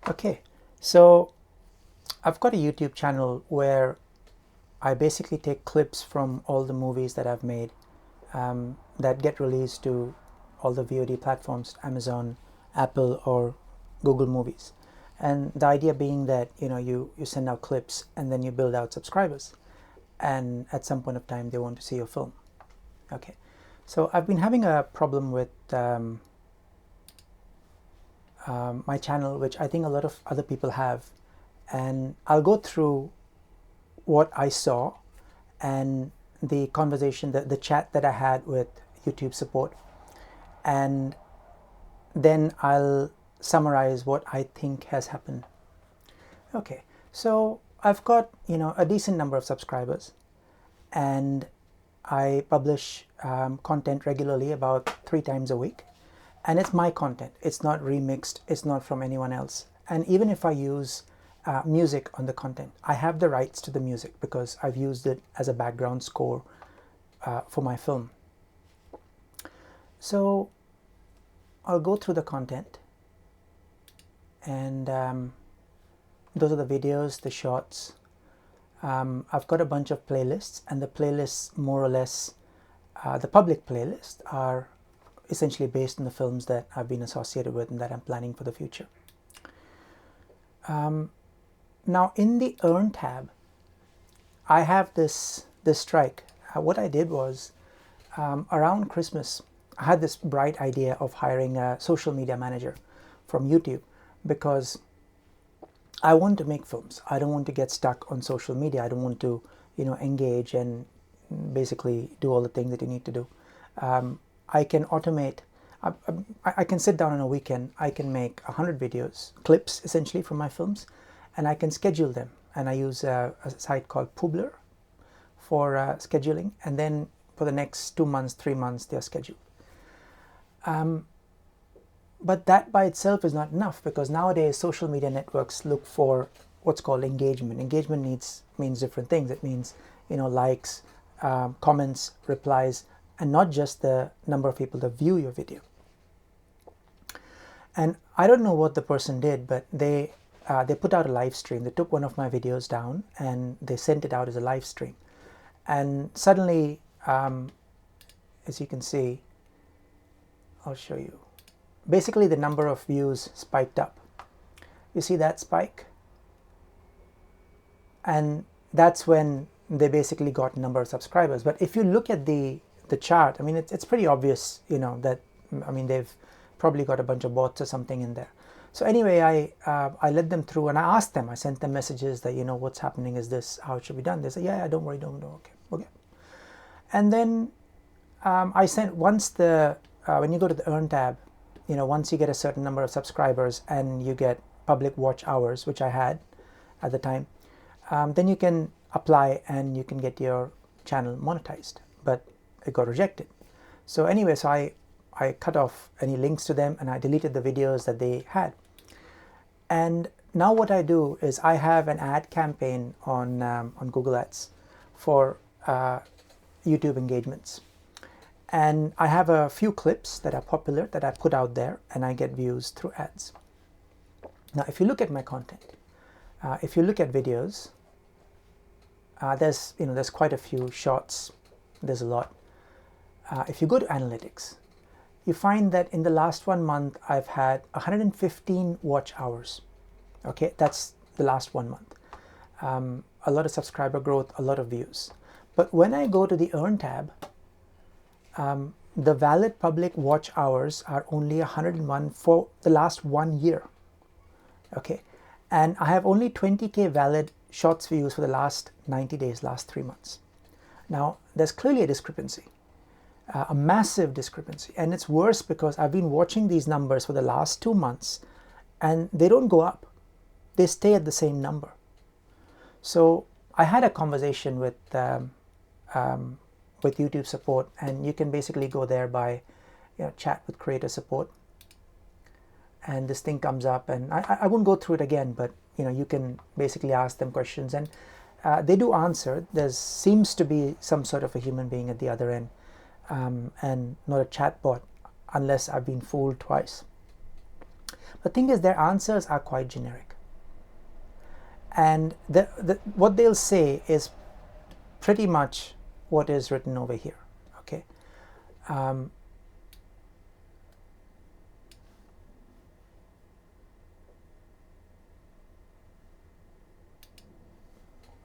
Okay, so I've got a YouTube channel where I basically take clips from all the movies that I've made that get released to all the VOD platforms, Amazon, Apple, or Google Movies. And the idea being that you send out clips and then you build out subscribers, and at some point of time they want to see your film. Okay, so I've been having a problem with my channel, which I think a lot of other people have, and I'll go through what I saw and the conversation, the chat that I had with YouTube support, and then I'll summarize what I think has happened. Okay, so I've got a decent number of subscribers, and I publish content regularly, about 3 times a week, and it's my content. It's not remixed. It's not from anyone else. And even if I use music on the content, I have the rights to the music because I've used it as a background score for my film. So I'll go through the content, and those are the videos, the shorts. I've got a bunch of playlists, and the playlists, more or less, the public playlists, are essentially based on the films that I've been associated with and that I'm planning for the future. Now in the Earn tab, I have this strike. What I did was, around Christmas, I had this bright idea of hiring a social media manager from YouTube, because I want to make films. I don't want to get stuck on social media. I don't want to engage and basically do all the things that you need to do. I can automate. I can sit down on a weekend. I can make 100 videos, clips essentially from my films, and I can schedule them. And I use a site called Publer for scheduling, and then for the next 2 months, 3 months, they're scheduled. But that by itself is not enough, because nowadays social media networks look for what's called engagement. Engagement means different things. It means likes, comments, replies, and not just the number of people that view your video. And I don't know what the person did, but they put out a live stream. They took one of my videos down and they sent it out as a live stream. And suddenly, as you can see, I'll show you. Basically, the number of views spiked up. You see that spike? And that's when they basically got a number of subscribers. But if you look at the chart, I mean, it's pretty obvious, that, they've probably got a bunch of bots or something in there. So anyway, I led them through, and I asked them, I sent them messages that, what's happening is this, how it should be done. They said, yeah, don't worry, don't, okay. And then I sent, once when you go to the Earn tab, once you get a certain number of subscribers and you get public watch hours, which I had at the time, then you can apply and you can get your channel monetized. But it got rejected. So anyway, so I cut off any links to them and I deleted the videos that they had. And now what I do is I have an ad campaign on Google Ads for YouTube engagements. And I have a few clips that are popular that I put out there, and I get views through ads. Now, if you look at my content, if you look at videos, there's quite a few shorts. There's a lot. If you go to analytics, you find that in the last 1 month, I've had 115 watch hours. Okay, that's the last 1 month. A lot of subscriber growth, a lot of views. But when I go to the Earn tab, the valid public watch hours are only 101 for the last 1 year. Okay, and I have only 20K valid shorts views for the last 90 days, last 3 months. Now, there's clearly a discrepancy, a massive discrepancy. And it's worse because I've been watching these numbers for the last 2 months and they don't go up. They stay at the same number. So I had a conversation with YouTube support, and you can basically go there by chat with creator support, and this thing comes up, and I won't go through it again, but you can basically ask them questions, and they do answer. There seems to be some sort of a human being at the other end, and not a chat bot, unless I've been fooled twice. The thing is, their answers are quite generic, and what they'll say is pretty much what is written over here. Okay.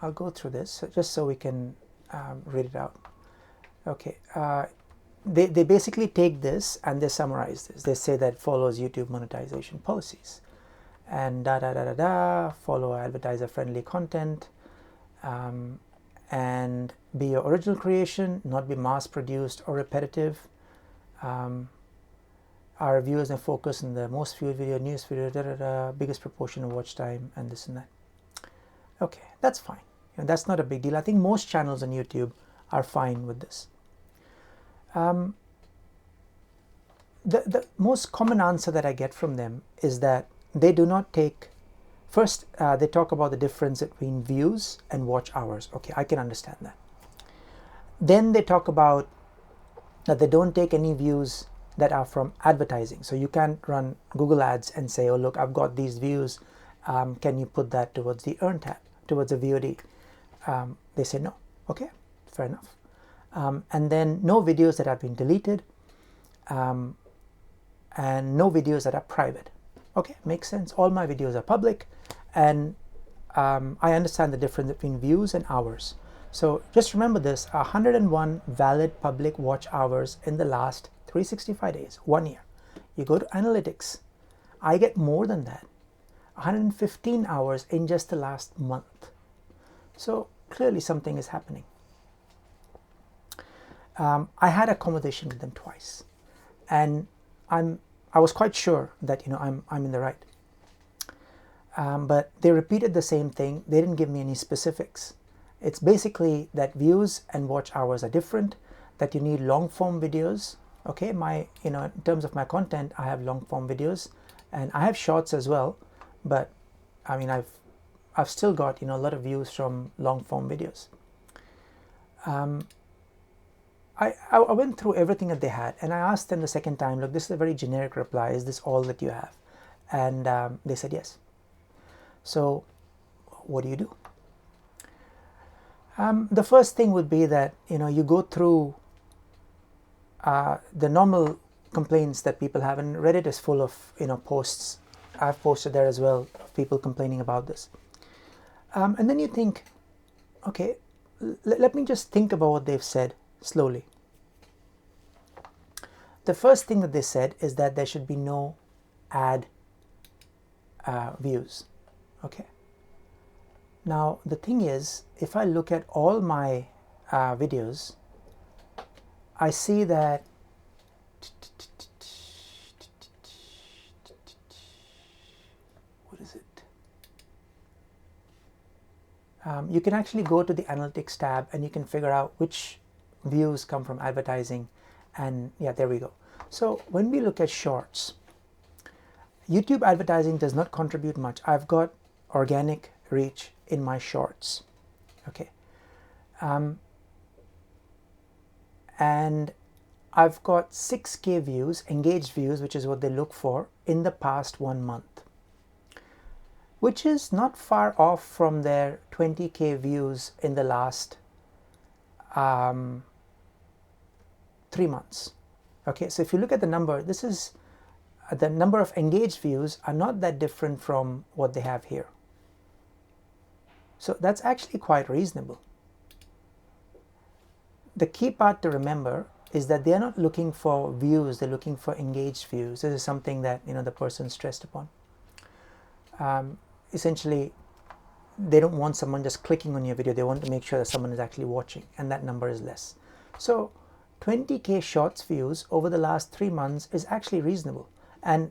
I'll go through this just so we can read it out. Okay. They basically take this and they summarize this. They say that follows YouTube monetization policies, and follow advertiser friendly content, and be your original creation, not be mass produced or repetitive. Our reviews and focus on the most viewed video, news video, biggest proportion of watch time, and this and that. Okay, that's fine. That's not a big deal. I think most channels on YouTube are fine with this. The most common answer that I get from them is that they do not take, first they talk about the difference between views and watch hours. Okay, I can understand that. Then they talk about that they don't take any views that are from advertising. So you can't run Google ads and say, oh look, I've got these views, can you put that towards the earn tab, towards the VOD? They say no. Okay, fair enough. And then no videos that have been deleted, and no videos that are private. Okay, makes sense. All my videos are public, and I understand the difference between views and hours. So just remember this: 101 valid public watch hours in the last 365 days, 1 year. You go to analytics, I get more than that, 115 hours in just the last month. So clearly something is happening. I had a conversation with them twice, and I was quite sure that I'm in the right. But they repeated the same thing. They didn't give me any specifics. It's basically that views and watch hours are different, that you need long form videos. Okay, in terms of my content, I have long form videos, and I have shorts as well, but I mean I've still got a lot of views from long form videos. I went through everything that they had, and I asked them the second time, look, this is a very generic reply, is this all that you have? And they said yes. So what do you do? The first thing would be that you go through the normal complaints that people have, and Reddit is full of posts. I've posted there as well, people complaining about this. And then you think, okay, let me just think about what they've said slowly. The first thing that they said is that there should be no ad views. Okay. Now the thing is, if I look at all my videos, I see that what is it? You can actually go to the analytics tab and you can figure out which views come from advertising, and yeah, there we go. So when we look at shorts, YouTube advertising does not contribute much. I've got organic reach in my shorts. Okay. And I've got 6K views, engaged views, which is what they look for in the past 1 month, which is not far off from their 20K views in the last 3 months. Okay, so if you look at the number, this is the number of engaged views are not that different from what they have here. So that's actually quite reasonable. The key part to remember is that they're not looking for views, they're looking for engaged views. This is something that the person stressed upon. Essentially, they don't want someone just clicking on your video, they want to make sure that someone is actually watching, and that number is less. So 20K shorts views over the last 3 months is actually reasonable. And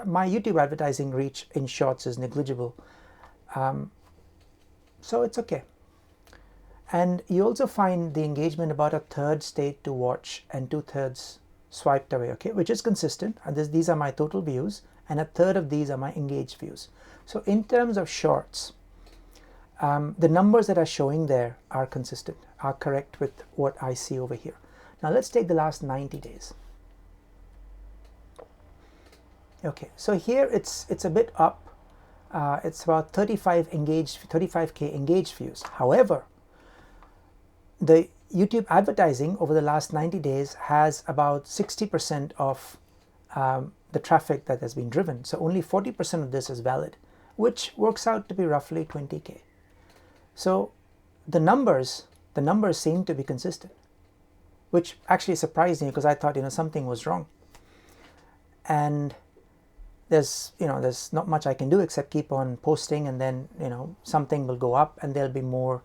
my YouTube advertising reach in shorts is negligible. So it's okay. And you also find the engagement about 1/3 stayed to watch and 2/3 swiped away, okay, which is consistent. And these are my total views, and 1/3 of these are my engaged views. So in terms of shorts, the numbers that are showing there are consistent, are correct with what I see over here. Now let's take the last 90 days. Okay, so here it's a bit up. It's about 35k engaged views. However, the YouTube advertising over the last 90 days has about 60% of the traffic that has been driven. So only 40% of this is valid, which works out to be roughly 20k. So the numbers seem to be consistent, which actually surprised me because I thought something was wrong. And there's not much I can do except keep on posting, and then something will go up and there'll be more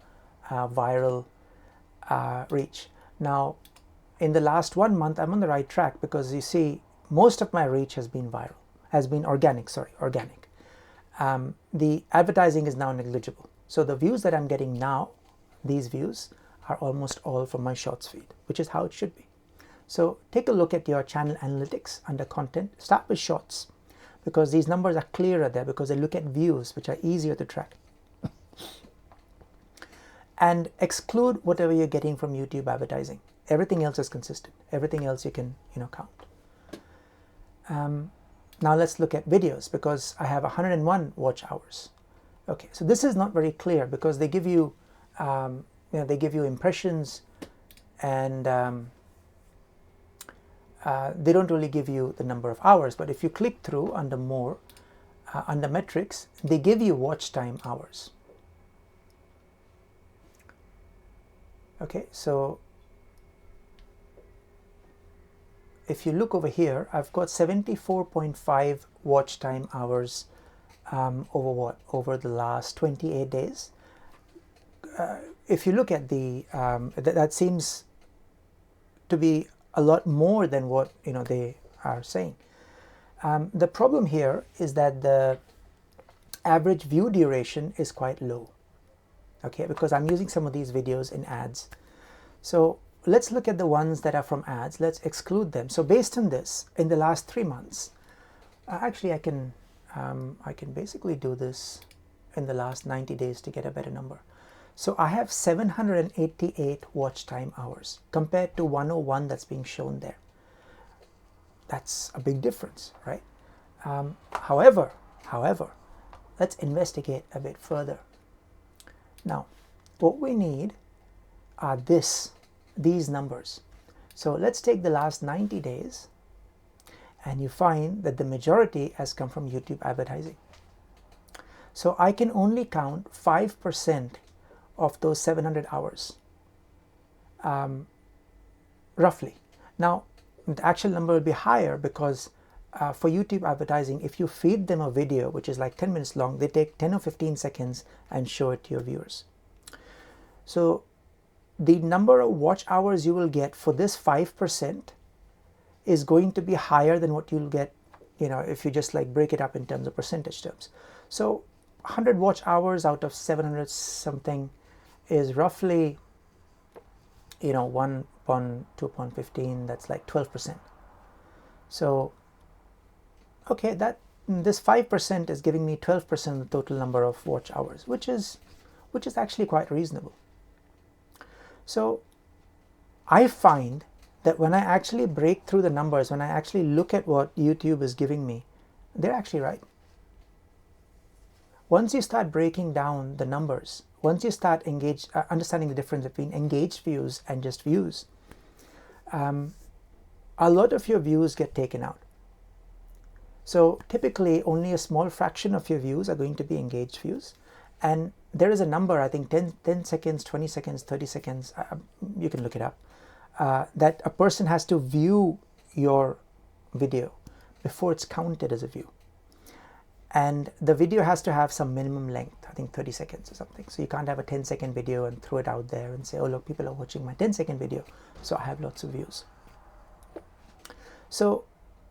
viral reach. Now in the last 1 month I'm on the right track, because you see most of my reach has been organic. The advertising is now negligible, so the views that I'm getting now, these views are almost all from my shorts feed, which is how it should be. So take a look at your channel analytics under content, start with shorts, because these numbers are clearer there, because they look at views, which are easier to track. And exclude whatever you're getting from YouTube advertising. Everything else is consistent. Everything else you can count. Now let's look at videos, because I have 101 watch hours. Okay, so this is not very clear, because they give you they give you impressions, and they don't really give you the number of hours. But if you click through under more, under metrics, they give you watch time hours. Okay, so if you look over here, I've got 74.5 watch time hours over the last 28 days. If you look at the that seems to be a lot more than what they are saying. The problem here is that the average view duration is quite low. Okay, because I'm using some of these videos in ads. So let's look at the ones that are from ads. Let's exclude them. So based on this, in the last 3 months, actually I can basically do this in the last 90 days to get a better number. So I have 788 watch time hours compared to 101 that's being shown there. That's a big difference, right? However, let's investigate a bit further. Now, what we need are these numbers. So let's take the last 90 days, and you find that the majority has come from YouTube advertising. So I can only count 5% of those 700 hours, roughly. Now, the actual number will be higher, because for YouTube advertising, if you feed them a video which is like 10 minutes long, they take 10 or 15 seconds and show it to your viewers. So the number of watch hours you will get for this 5% is going to be higher than what you'll get, if you just like break it up in terms of percentage terms. So 100 watch hours out of 700 something is roughly, 1 upon 2 upon 15, that's like 12%. So okay, this 5% is giving me 12% of the total number of watch hours, which is actually quite reasonable. So I find that when I actually break through the numbers, when I actually look at what YouTube is giving me, they're actually right. Once you start breaking down the numbers, once you start understanding the difference between engaged views and just views, a lot of your views get taken out. So typically only a small fraction of your views are going to be engaged views, and there is a number, I think 10 seconds, 20 seconds, 30 seconds, you can look it up, that a person has to view your video before it's counted as a view. And the video has to have some minimum length, I think 30 seconds or something. So you can't have a 10-second video and throw it out there and say, oh look, people are watching my 10-second video, so I have lots of views. So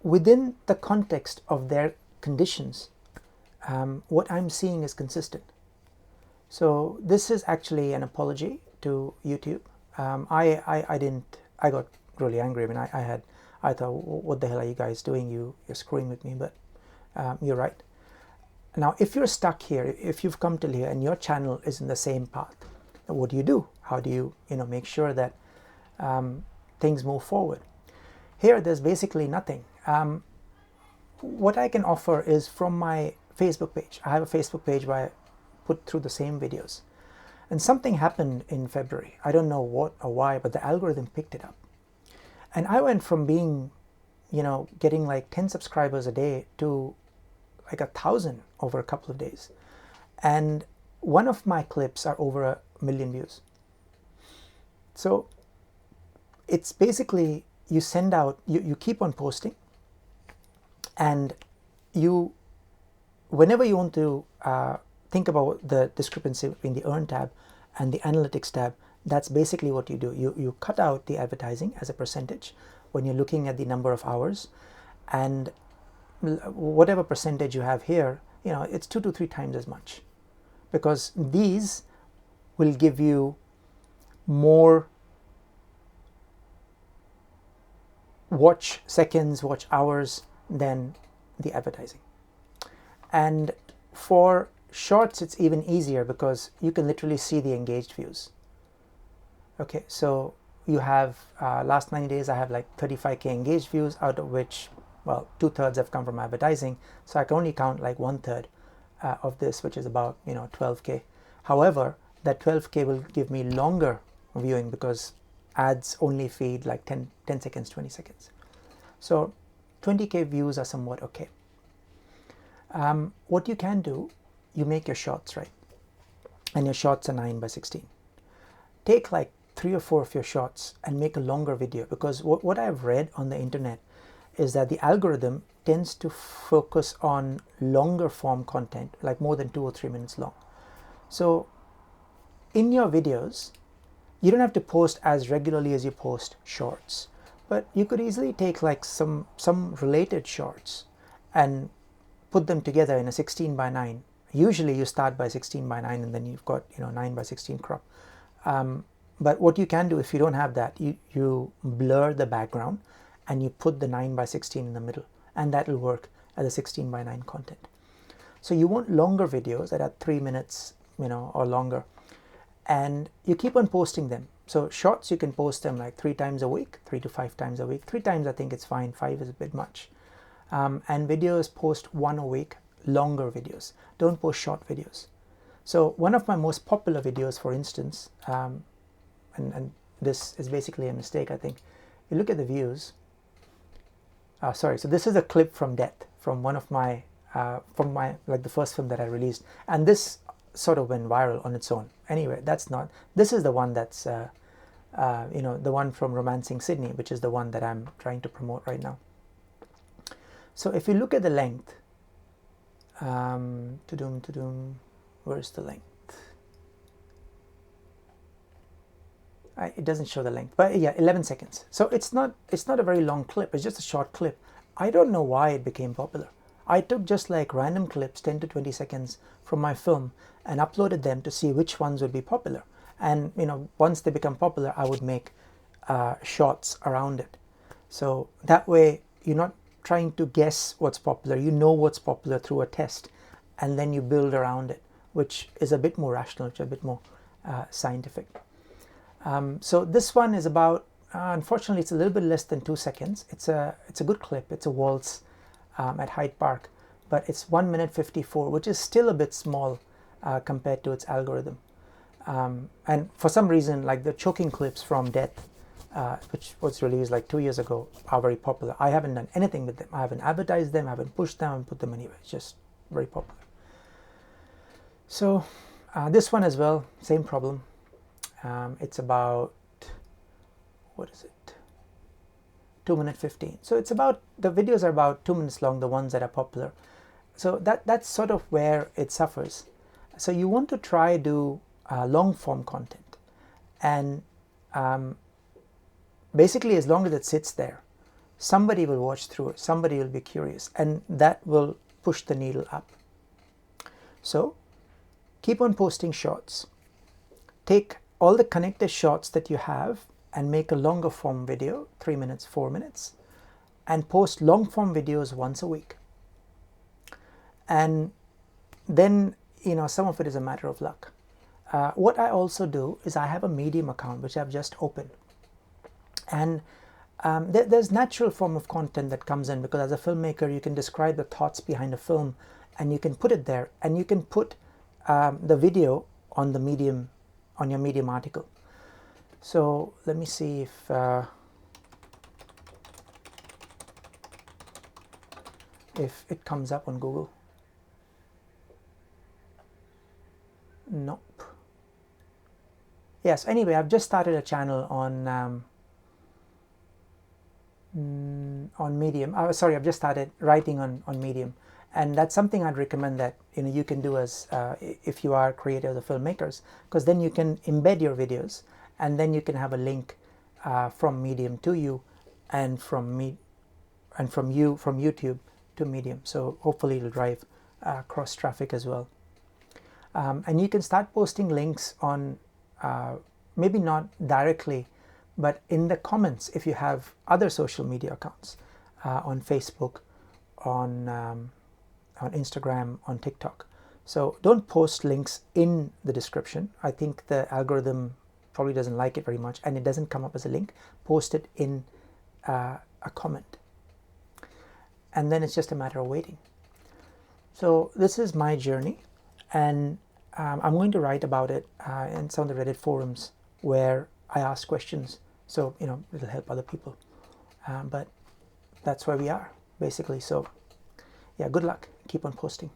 within the context of their conditions, what I'm seeing is consistent. So this is actually an apology to YouTube. I got really angry. I mean, I thought, what the hell are you guys doing? You're screwing with me, but you're right. Now, if you're stuck here, if you've come till here and your channel is in the same path, what do you do? How do you, make sure that things move forward? Here, there's basically nothing. what I can offer is from my Facebook page. I have a Facebook page where I put through the same videos. And something happened in February. I don't know what or why, but the algorithm picked it up. And I went from being, getting like 10 subscribers a day to like 1,000 over a couple of days. And one of my clips are over 1 million views. So it's basically, you send out, you keep on posting, and whenever you want to think about the discrepancy between the Earn tab and the Analytics tab, that's basically what you do. You cut out the advertising as a percentage when you're looking at the number of hours, and whatever percentage you have here, it's 2 to 3 times as much, because these will give you more watch seconds, watch hours than the advertising. And for shorts, it's even easier because you can literally see the engaged views. Okay, so you have last 90 days, I have like 35k engaged views, out of which, well, 2/3 have come from advertising. So I can only count like 1/3 of this, which is about 12k. However, that 12k will give me longer viewing because ads only feed like 10 seconds, 20 seconds. So 20k views are somewhat okay. What you can do, you make your shots, right? And your shots are 9:16. Take like 3 or 4 of your shots and make a longer video, because what I've read on the internet is that the algorithm tends to focus on longer form content, like more than 2 or 3 minutes long. So in your videos, you don't have to post as regularly as you post shorts, but you could easily take like some related shorts and put them together in a 16:9. Usually you start by 16:9 and then you've got 9:16 crop. But what you can do, if you don't have that, you blur the background and you put the 9:16 in the middle, and that will work as a 16:9 content. So you want longer videos that are 3 minutes or longer, and you keep on posting them. So shorts, you can post them like 3 times a week, 3 to 5 times a week. 3 times I think it's fine, 5 is a bit much. And videos, post 1 a week, longer videos. Don't post short videos. So one of my most popular videos, for instance, and this is basically a mistake, I think. You look at the views. So this is a clip from Death, from one of my, like the first film that I released. And this sort of went viral on its own. Anyway, this is the one that's, the one from Romancing Sydney, which is the one that I'm trying to promote right now. So if you look at the length, where's the length? It doesn't show the length, but yeah, 11 seconds. So it's not a very long clip. It's just a short clip. I don't know why it became popular. I took just like random clips, 10 to 20 seconds from my film, and uploaded them to see which ones would be popular. And once they become popular, I would make shorts around it. So that way you're not trying to guess what's popular. You know what's popular through a test, and then you build around it, which is a bit more rational, which is a bit more scientific. So this one is about, unfortunately, it's a little bit less than 2 seconds. It's a good clip. It's a waltz at Hyde Park, but it's 1 minute 54, which is still a bit small compared to its algorithm. And for some reason, like the choking clips from Death, which was released like 2 years ago, are very popular. I haven't done anything with them. I haven't advertised them. I haven't pushed them and put them anywhere. It's just very popular. So this one as well, same problem. It's about, what is it? 2 minute 15. So it's about, the videos are about 2 minutes long, the ones that are popular. So that's sort of where it suffers. So you want to try do long form content, and basically as long as it sits there, somebody will watch through it, somebody will be curious, and that will push the needle up. So keep on posting shorts. Take all the connected shots that you have and make a longer form video, 3 minutes, 4 minutes, and post long form videos once a week. And then, some of it is a matter of luck. What I also do is I have a Medium account, which I've just opened. And There's natural form of content that comes in, because as a filmmaker you can describe the thoughts behind a film and you can put it there, and you can put the video on the Medium, on your Medium article. So let me see if it comes up on Google. Nope. Yes, anyway, I've just started a channel on Medium. Sorry, I've just started writing on Medium, and that's something I'd recommend that you can do as if you are creators or filmmakers, because then you can embed your videos, and then you can have a link from Medium to you, and from YouTube to Medium. So hopefully it'll drive cross traffic as well. And you can start posting links on maybe not directly, but in the comments if you have other social media accounts on Facebook, on Instagram, on TikTok. So don't post links in the description. I think the algorithm probably doesn't like it very much, and it doesn't come up as a link. Post it in a comment, and then it's just a matter of waiting. So this is my journey, and I'm going to write about it in some of the Reddit forums where I ask questions, so it'll help other people. But that's where we are basically. So yeah, good luck. Keep on posting.